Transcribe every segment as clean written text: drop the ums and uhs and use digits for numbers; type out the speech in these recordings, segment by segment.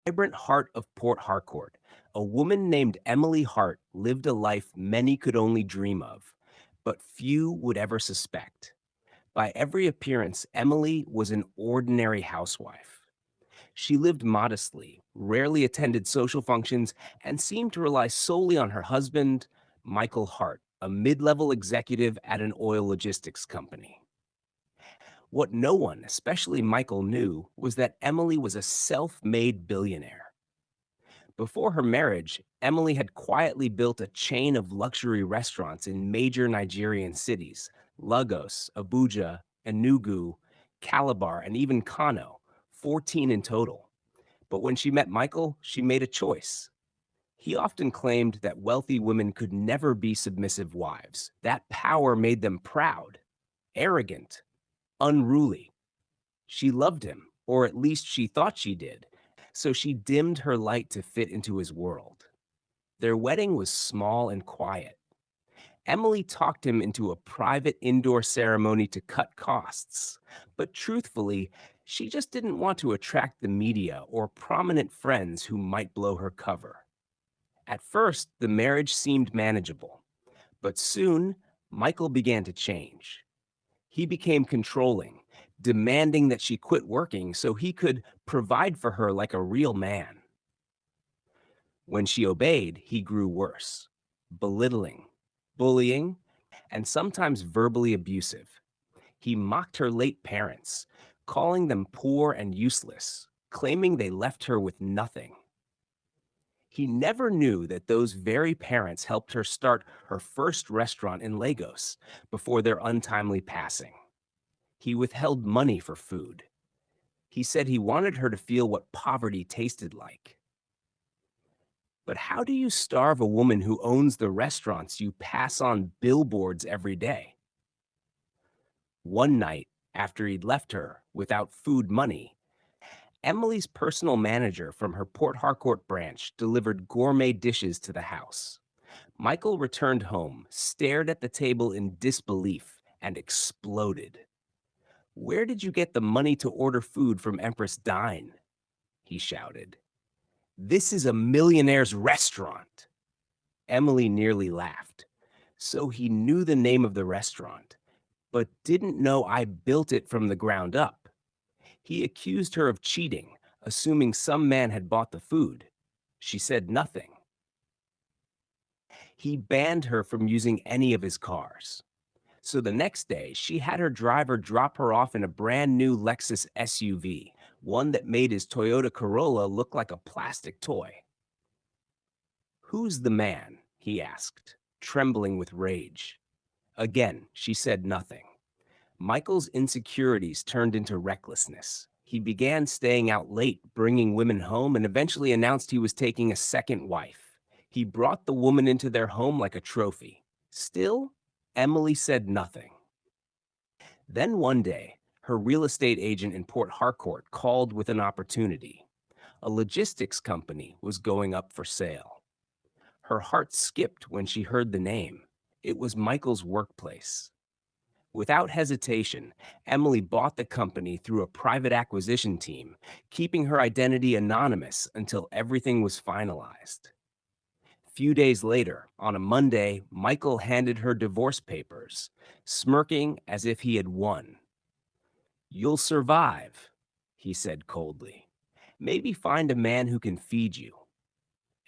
Vibrant heart of Port Harcourt, a woman named Emily Hart lived a life many could only dream of, but few would ever suspect. By every appearance, Emily was an ordinary housewife. She lived modestly, rarely attended social functions, and seemed to rely solely on her husband, Michael Hart, a mid level executive at an oil logistics company. What no one, especially Michael, knew was that Emily was a self made billionaire. Before her marriage, Emily had quietly built a chain of luxury restaurants in major Nigerian cities: Lagos, Abuja, Enugu, Calabar, and even Kano, 14 in total. But when she met Michael, she made a choice. He often claimed that wealthy women could never be submissive wives. That power made them proud, arrogant, unruly. She loved him, or at least she thought she did, so she dimmed her light to fit into his world. Their wedding was small and quiet. Emily talked him into a private indoor ceremony to cut costs. But truthfully, she just didn't want to attract the media or prominent friends who might blow her cover. At first, the marriage seemed manageable, but soon, Michael began to change. He became controlling, demanding that she quit working so he could provide for her like a real man. When she obeyed, he grew worse, belittling, bullying, and sometimes verbally abusive. He mocked her late parents, calling them poor and useless, claiming they left her with nothing. He never knew that those very parents helped her start her first restaurant in Lagos before their untimely passing. He withheld money for food. He said he wanted her to feel what poverty tasted like. But how do you starve a woman who owns the restaurants you pass on billboards every day? One night, after he'd left her without food money, Emily's personal manager from her Port Harcourt branch delivered gourmet dishes to the house. Michael returned home, stared at the table in disbelief, and exploded. "Where did you get the money to order food from Empress Dine?" he shouted. "This is a millionaire's restaurant." Emily nearly laughed. "So he knew the name of the restaurant, but didn't know I built it from the ground up." He accused her of cheating, assuming some man had bought the food. She said nothing. He banned her from using any of his cars. So the next day, she had her driver drop her off in a brand new Lexus SUV, one that made his Toyota Corolla look like a plastic toy. "Who's the man?" he asked, trembling with rage. Again, she said nothing. Michael's insecurities turned into recklessness. He began staying out late, bringing women home, and eventually announced he was taking a second wife. He brought the woman into their home like a trophy. Still, Emily said nothing. Then one day, her real estate agent in Port Harcourt called with an opportunity. A logistics company was going up for sale. Her heart skipped when she heard the name. It was Michael's workplace. Without hesitation, Emily bought the company through a private acquisition team, keeping her identity anonymous until everything was finalized. Few days later, on a Monday, Michael handed her divorce papers, smirking as if he had won. "You'll survive," he said coldly. "Maybe find a man who can feed you."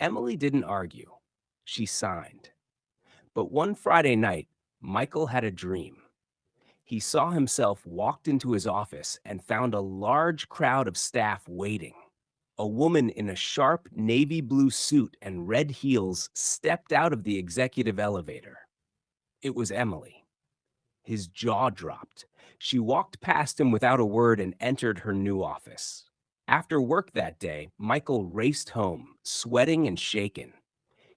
Emily didn't argue. She signed. But one Friday night, Michael had a dream. He saw himself walked into his office and found a large crowd of staff waiting. A woman in a sharp navy blue suit and red heels stepped out of the executive elevator. It was Emily. His jaw dropped. She walked past him without a word and entered her new office. After work that day, Michael raced home, sweating and shaken.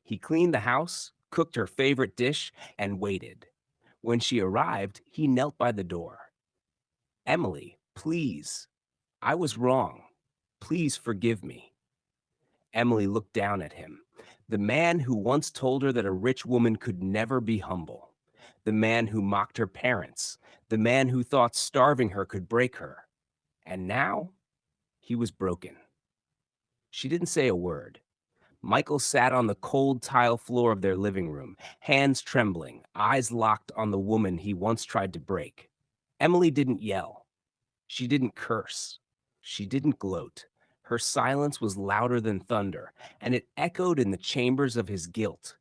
He cleaned the house, cooked her favorite dish, and waited. When she arrived, he knelt by the door. "Emily, please. I was wrong. Please forgive me." Emily looked down at him. The man who once told her that a rich woman could never be humble. The man who mocked her parents. The man who thought starving her could break her. And now he was broken. She didn't say a word. Michael sat on the cold tile floor of their living room, hands trembling, eyes locked on the woman he once tried to break. Emily didn't yell. She didn't curse. She didn't gloat. Her silence was louder than thunder, and it echoed in the chambers of his guilt.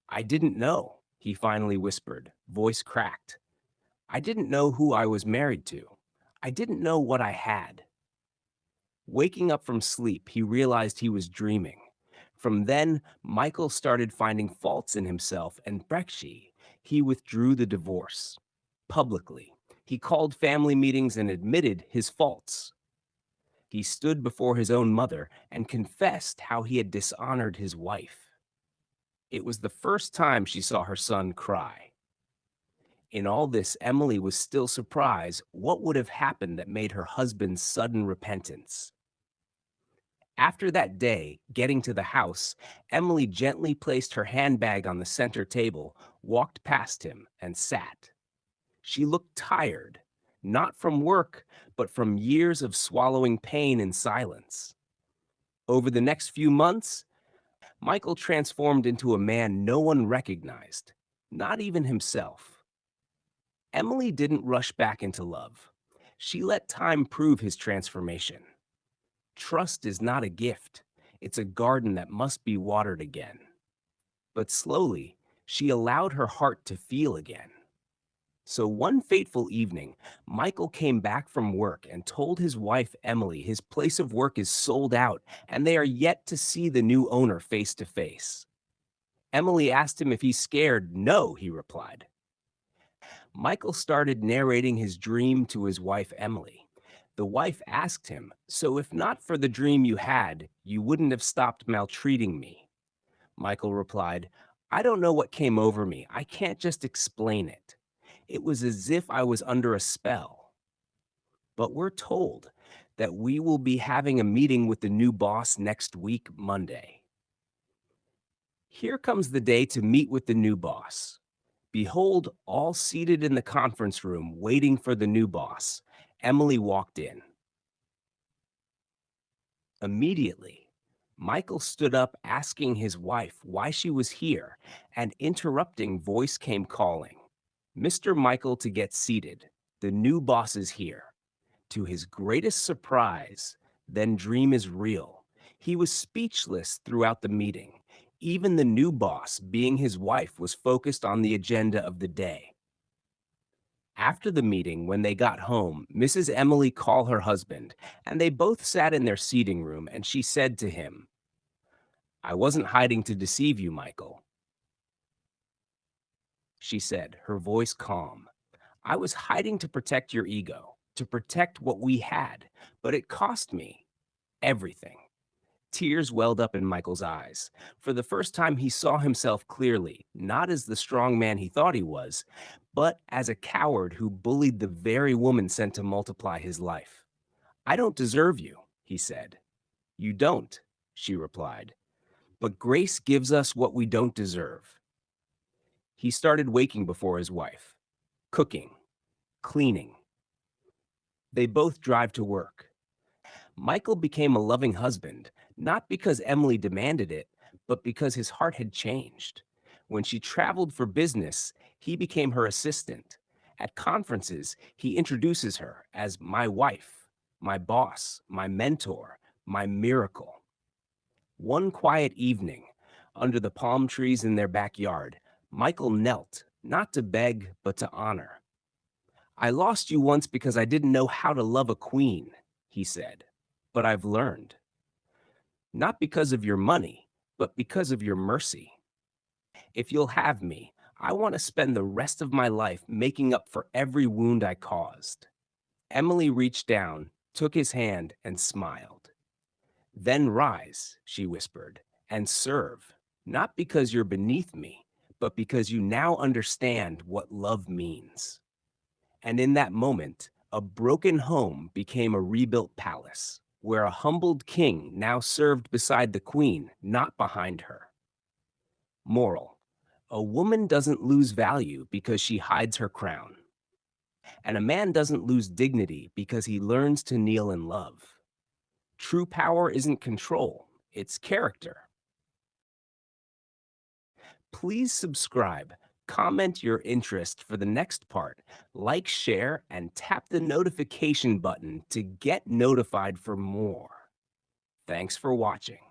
"I didn't know," he finally whispered, voice cracked. "I didn't know who I was married to. I didn't know what I had." Waking up from sleep, he realized he was dreaming. From then, Michael started finding faults in himself and Brekshi. He withdrew the divorce. Publicly, he called family meetings and admitted his faults. He stood before his own mother and confessed how he had dishonored his wife. It was the first time she saw her son cry. In all this, Emily was still surprised what would have happened that made her husband's sudden repentance. After that day, getting to the house, Emily gently placed her handbag on the center table, walked past him, and sat. She looked tired, not from work, but from years of swallowing pain in silence. Over the next few months, Michael transformed into a man no one recognized, not even himself. Emily didn't rush back into love. She let time prove his transformation. Trust is not a gift, it's a garden that must be watered again. But slowly, she allowed her heart to feel again. So one fateful evening, Michael came back from work and told his wife Emily his place of work is sold out and they are yet to see the new owner face to face. Emily asked him if he's scared. "No," he replied. Michael started narrating his dream to his wife Emily. The wife asked him, "So if not for the dream you had, you wouldn't have stopped maltreating me?" Michael replied, "I don't know what came over me. I can't just explain it. It was as if I was under a spell." But we're told that we will be having a meeting with the new boss next week, Monday. Here comes the day to meet with the new boss. Behold, all seated in the conference room, waiting for the new boss. Emily walked in. Immediately, Michael stood up asking his wife why she was here, and interrupting voice came calling. "Mr. Michael, to get seated. The new boss is here." To his greatest surprise, then dream is real. He was speechless throughout the meeting. Even the new boss, being his wife, was focused on the agenda of the day. After the meeting, when they got home, Mrs. Emily called her husband, and they both sat in their seating room, and she said to him, "I wasn't hiding to deceive you, Michael," she said, her voice calm. "I was hiding to protect your ego, to protect what we had, but it cost me everything." Tears welled up in Michael's eyes. For the first time, he saw himself clearly, not as the strong man he thought he was, but as a coward who bullied the very woman sent to multiply his life. "I don't deserve you," he said. "You don't," she replied. "But grace gives us what we don't deserve." He started waking before his wife, cooking, cleaning. They both drive to work. Michael became a loving husband, not because Emily demanded it, but because his heart had changed. When she traveled for business, he became her assistant. At conferences, he introduces her as my wife, my boss, my mentor, my miracle. One quiet evening, under the palm trees in their backyard, Michael knelt, not to beg, but to honor. "I lost you once because I didn't know how to love a queen," he said, "but I've learned. Not because of your money, but because of your mercy. If you'll have me, I want to spend the rest of my life making up for every wound I caused." Emily reached down, took his hand, and smiled. "Then rise," she whispered, "and serve, not because you're beneath me, but because you now understand what love means." And in that moment, a broken home became a rebuilt palace, where a humbled king now served beside the queen, not behind her. Moral: a woman doesn't lose value because she hides her crown, and a man doesn't lose dignity because he learns to kneel in love. True power isn't control, it's character. Please subscribe, comment your interest for the next part, like, share, and tap the notification button to get notified for more. Thanks for watching.